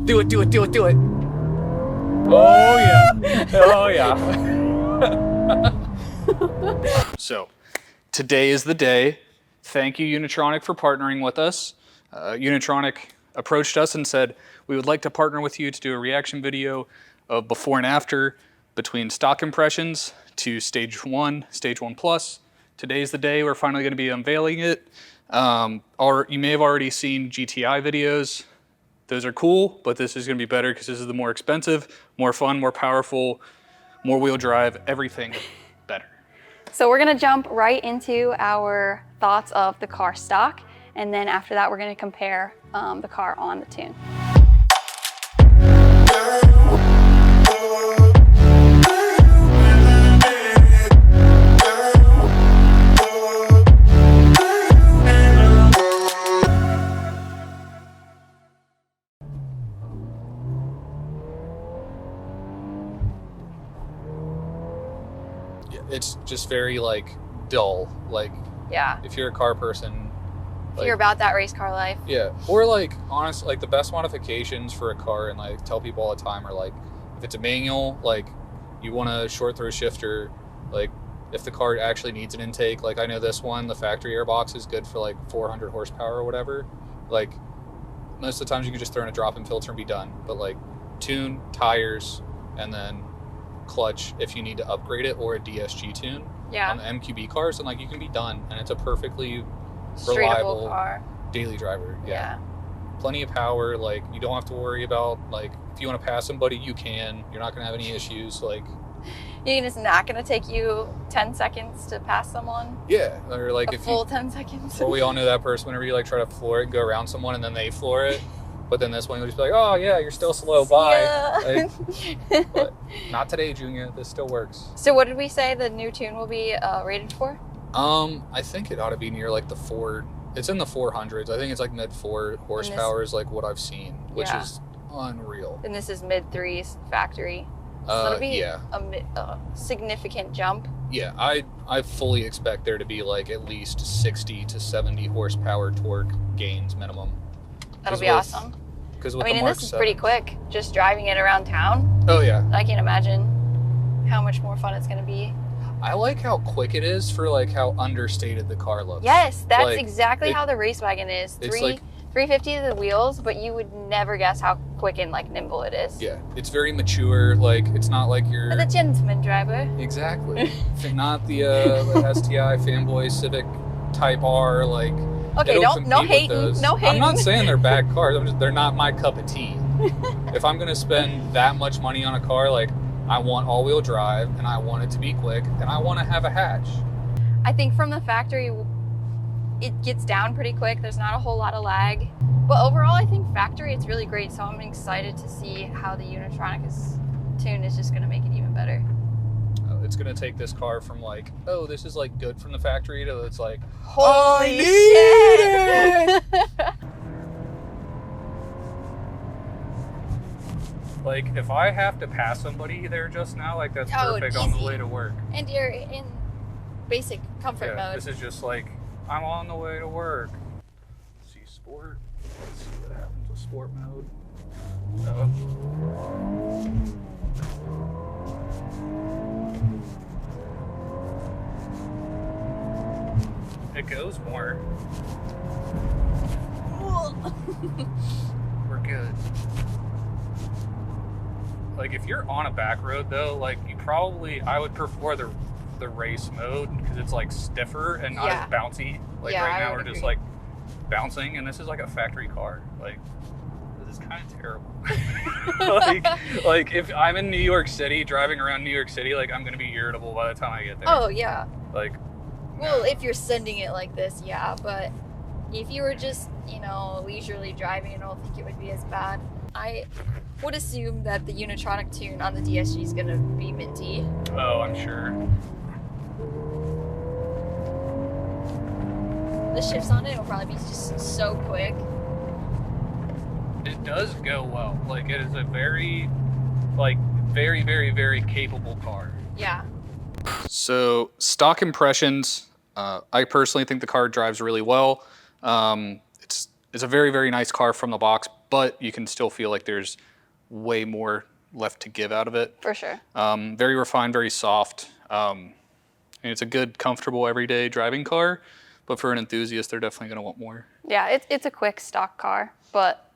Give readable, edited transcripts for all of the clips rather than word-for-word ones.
Do it, do it, do it, do it. Oh yeah. Oh yeah. So, today is the day. Thank you, Unitronic, for partnering with us. Unitronic approached us and said, we would like to partner with you to do a reaction video of before and after between stock impressions to stage 1 plus. Today's the day we're finally going to be unveiling it. You may have already seen GTI videos. Those are cool, but this is going to be better because this is the more expensive, more fun, more powerful, more wheel drive, everything better. So we're gonna jump right into our thoughts of the car stock, and then after that we're gonna compare the car on the tune. It's just very like dull. Like, yeah, if you're a car person, if you're about that race car life. Yeah, or like honestly, like the best modifications for a car, and like tell people all the time, are like if it's a manual, like you want a short throw shifter. Like if the car actually needs an intake, like I know this one, the factory airbox is good for like 400 horsepower or whatever. Like most of the times you can just throw in a drop-in filter and be done. But like tune, tires, and then clutch if you need to upgrade it, or a DSG tune on the MQB cars, and like you can be done, and it's a perfectly reliable car. Daily driver. Yeah, plenty of power. Like you don't have to worry about like if you want to pass somebody, you can. You're not gonna have any issues. Like it's not gonna take you 10 seconds to pass someone. Yeah, or like a full 10 seconds. Well, we all know that person whenever you like try to floor it, go around someone, and then they floor it. But then this one you'll just be like, oh yeah, you're still slow, bye. Like, but not today, Junior. This still works. So what did we say the new tune will be rated for? I think it ought to be near like the 4. It's in the 400s. I think it's like mid 4 horsepower is like what I've seen, which is unreal. And this is mid 3s factory. So it'll be a significant jump. Yeah, I fully expect there to be like at least 60 to 70 horsepower torque gains minimum. That'll be awesome. Because I mean, and this is pretty quick, just driving it around town. Oh yeah. I can't imagine how much more fun it's going to be. I like how quick it is for like how understated the car looks. Yes, that's like, exactly how the race wagon is. 350 to the wheels, but you would never guess how quick and like nimble it is. Yeah, it's very mature. Like it's not like you're the gentleman driver. Exactly. Not the STI fanboy Civic Type R. Like okay, no hating. I'm not saying they're bad cars. They're not my cup of tea. If I'm gonna spend that much money on a car, like I want all-wheel drive, and I want it to be quick, and I want to have a hatch. I think from the factory, it gets down pretty quick. There's not a whole lot of lag. But overall, I think factory, it's really great. So I'm excited to see how the Unitronic tune is just going to make it even better. It's going to take this car from like, oh, this is like good from the factory, to it's like, holy shit! Like, if I have to pass somebody there just now, like, that's perfect on the way to work. And you're in basic comfort mode. This is just like, I'm on the way to work. Let's see sport. Let's see what happens with sport mode. It goes more. We're good. Like if you're on a back road though, like I would prefer the race mode because it's like stiffer and not as bouncy. Like right now we're just like bouncing, and this is like a factory car. Like this is kind of terrible. like if I'm in New York City, driving around New York City, like I'm gonna be irritable by the time I get there. Oh yeah. Like. Well, if you're sending it like this, yeah, but if you were just, leisurely driving, I don't think it would be as bad. I would assume that the Unitronic tune on the DSG is going to be minty. Oh, I'm sure. The shifts on it will probably be just so quick. It does go well. Like, it is a very, very, very capable car. Yeah. So stock impressions, I personally think the car drives really well. It's a very, very nice car from the box, but you can still feel like there's way more left to give out of it. For sure. Very refined, very soft. And it's a good, comfortable, everyday driving car, but for an enthusiast, they're definitely going to want more. Yeah, it's a quick stock car, but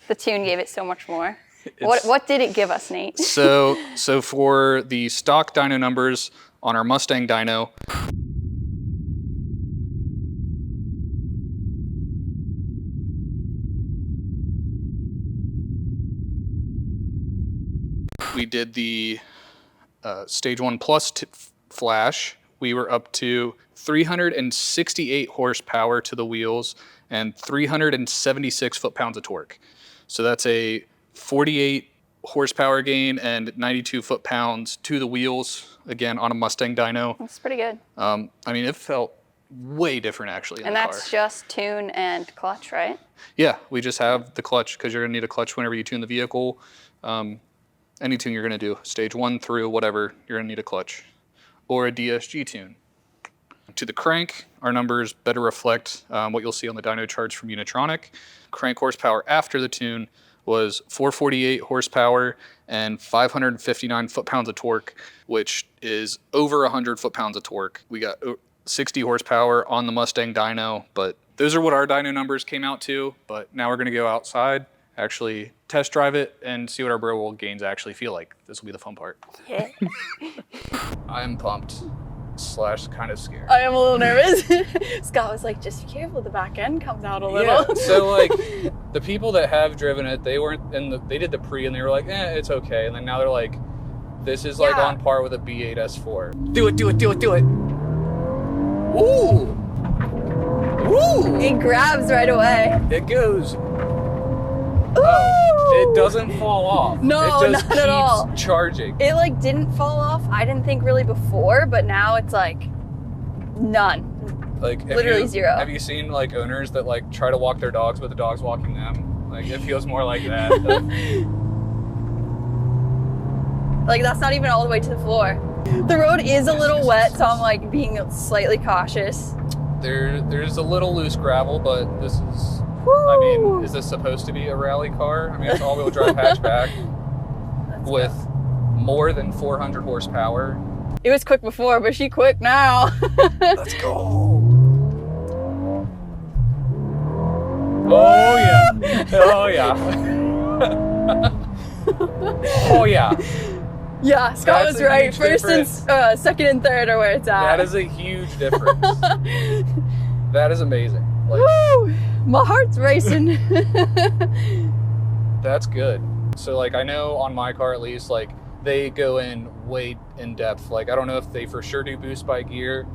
the tune gave it so much more. What did it give us, Nate? So for the stock dyno numbers on our Mustang dyno, we did the Stage 1 Plus flash. We were up to 368 horsepower to the wheels and 376 foot-pounds of torque. So that's a 48 horsepower gain and 92 foot-pounds to the wheels, again, on a Mustang dyno. That's pretty good. I mean, it felt way different, actually, in And the that's car. just tune and clutch, right? Yeah, we just have the clutch, because you're going to need a clutch whenever you tune the vehicle. Any tune you're going to do, Stage 1 through whatever, you're going to need a clutch or a DSG tune. To the crank, our numbers better reflect what you'll see on the dyno charts from Unitronic. Crank horsepower after the tune was 448 horsepower and 559 foot-pounds of torque, which is over 100 foot-pounds of torque. We got 60 horsepower on the Mustang dyno, but those are what our dyno numbers came out to. But now we're going to go outside, actually test drive it, and see what our bro world gains actually feel like. This will be the fun part. Yeah. I'm pumped / kind of scared. I am a little nervous. Scott was like, just be careful, the back end comes out a little. Yeah, so like the people that have driven it, they weren't in they did the pre and they were like, it's okay. And then now they're like, this is like on par with a B8 S4. Do it, do it, do it, do it. Ooh. Ooh. It grabs right away. It goes. Ooh. Oh, it doesn't fall off. No, it just not at all. keeps charging. It like didn't fall off, I didn't think really before, but now it's like none. Like literally zero. Have you seen like owners that like try to walk their dogs, but the dog's walking them? Like it feels more like that. Like that's not even all the way to the floor. The road is a little wet, so I'm like being slightly cautious. There's a little loose gravel, but this is, Woo! I mean, is this supposed to be a rally car? I mean, it's all-wheel drive hatchback with more than 400 horsepower. It was quick before, but she quick now. Let's go. Oh yeah. Oh yeah. Oh yeah. Yeah, Scott That's was a right. huge First difference. and second and third are where it's at. That is a huge difference. That is amazing. Like, Woo! My heart's racing. that's good. So like I know on my car at least, like they go in way in depth. Like I don't know if they for sure do boost by gear,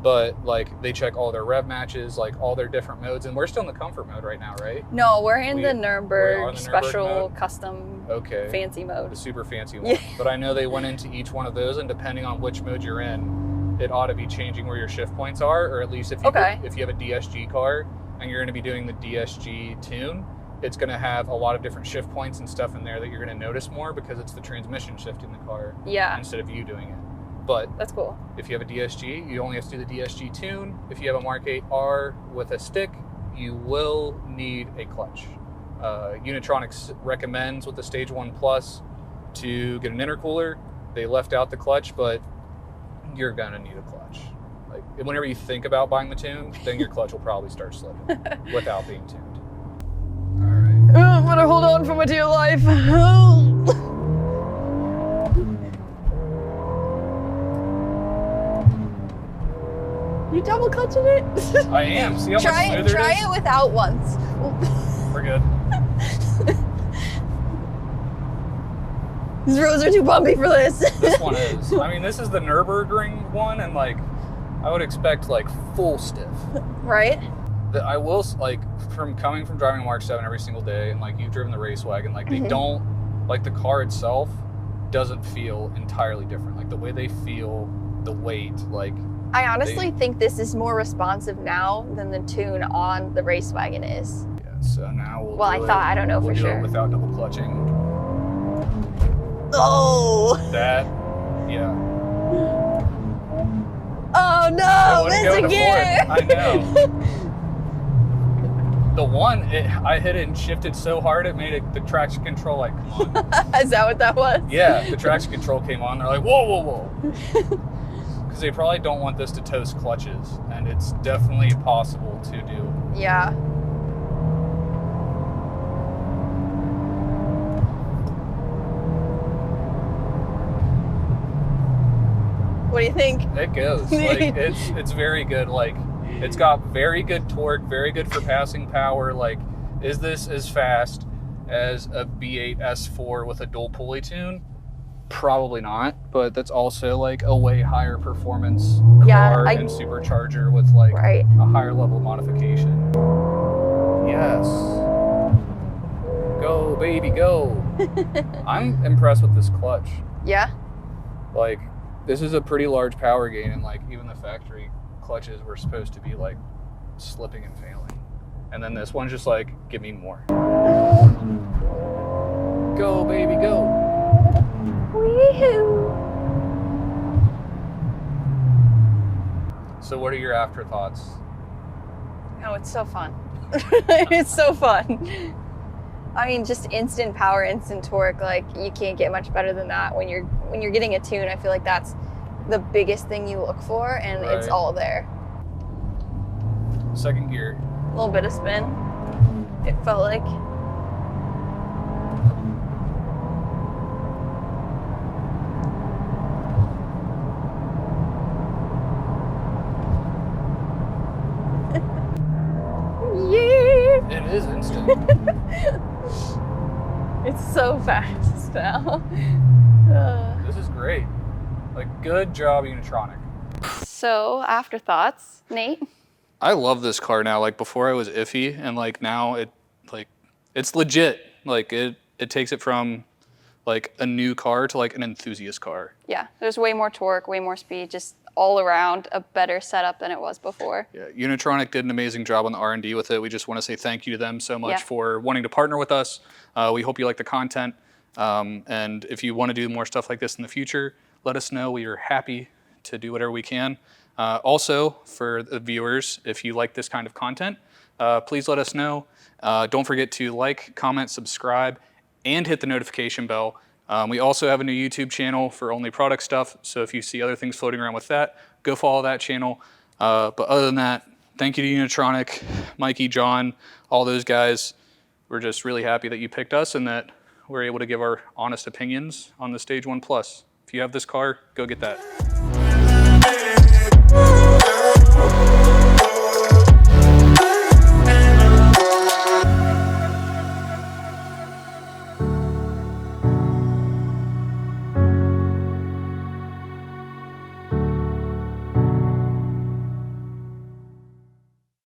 but like they check all their rev matches, like all their different modes, and we're still in the comfort mode right now, right? No, we're in We the are Nuremberg in the Nuremberg special mode? custom Okay. fancy mode. The super fancy one. Yeah. But I know they went into each one of those, and depending on which mode you're in, it ought to be changing where your shift points are, or at least if you if you have a DSG car and you're going to be doing the DSG tune, it's going to have a lot of different shift points and stuff in there that you're going to notice more because it's the transmission shifting the car Yeah, instead of you doing it. But that's cool. if you have a DSG, you only have to do the DSG tune. If you have a MK8 R with a stick, you will need a clutch. Unitronic recommends with the Stage 1 Plus to get an intercooler. They left out the clutch, but you're gonna need a clutch. Like whenever you think about buying the tune, then your clutch will probably start slipping without being tuned. All right. I'm gonna hold on for my dear life. You double clutching it? I am. See how much Try smoother it is? it without once. We're good. These roads are too bumpy for this. This one is. I mean, this is the Nürburgring one, and like, I would expect like full stiff. Right? I will, like, from coming from driving Mark 7 every single day, and like you've driven the race wagon, like they don't, like the car itself doesn't feel entirely different. Like the way they feel, the weight, like. I honestly think this is more responsive now than the tune on the race wagon is. Yeah, so now we'll Well, I don't know we'll for do sure. it without double clutching. Oh! That, yeah. Oh no! It wouldn't It's go a to gear! fourth. I know. The one, I hit it and shifted so hard it made the traction control like, come on. Is that what that was? Yeah, the traction control came on. They're like, whoa, whoa, whoa. Because they probably don't want this to toast clutches, and it's definitely possible to do. Yeah. What do you think? It goes. Like, it's very good. Like, it's got very good torque, very good for passing power. Like, is this as fast as a B8 S4 with a dual pulley tune? Probably not, but that's also like a way higher performance car and supercharger with like a higher level modification. Yes. Go, baby, go. I'm impressed with this clutch. Yeah. Like, this is a pretty large power gain, and like even the factory clutches were supposed to be like slipping and failing. And then this one's just like, give me more. Go, baby, go. Wee-hoo. So what are your afterthoughts? Oh, it's so fun. It's so fun. I mean, just instant power, instant torque. Like, you can't get much better than that. When you're getting a tune, I feel like that's the biggest thing you look for, and it's all there. Second gear. A little bit of spin. It felt like. Yeah. It is instant. It's so fast now. This is great. Like, good job, Unitronic. So, afterthoughts, Nate? I love this car now. Like, before I was iffy, and like now it's legit. Like, it takes it from like a new car to like an enthusiast car. Yeah, there's way more torque, way more speed, just all around a better setup than it was before. Yeah, Unitronic did an amazing job on the R&D with it. We just want to say thank you to them so much for wanting to partner with us. We hope you like the content. And if you want to do more stuff like this in the future, let us know. We are happy to do whatever we can. Also, for the viewers, if you like this kind of content, please let us know. Don't forget to like, comment, subscribe, and hit the notification bell. We also have a new YouTube channel for only product stuff, so if you see other things floating around with that, go follow that channel. But other than that, thank you to Unitronic, Mikey, John, all those guys. We're just really happy that you picked us and that we're able to give our honest opinions on the Stage 1 Plus. If you have this car, go get that.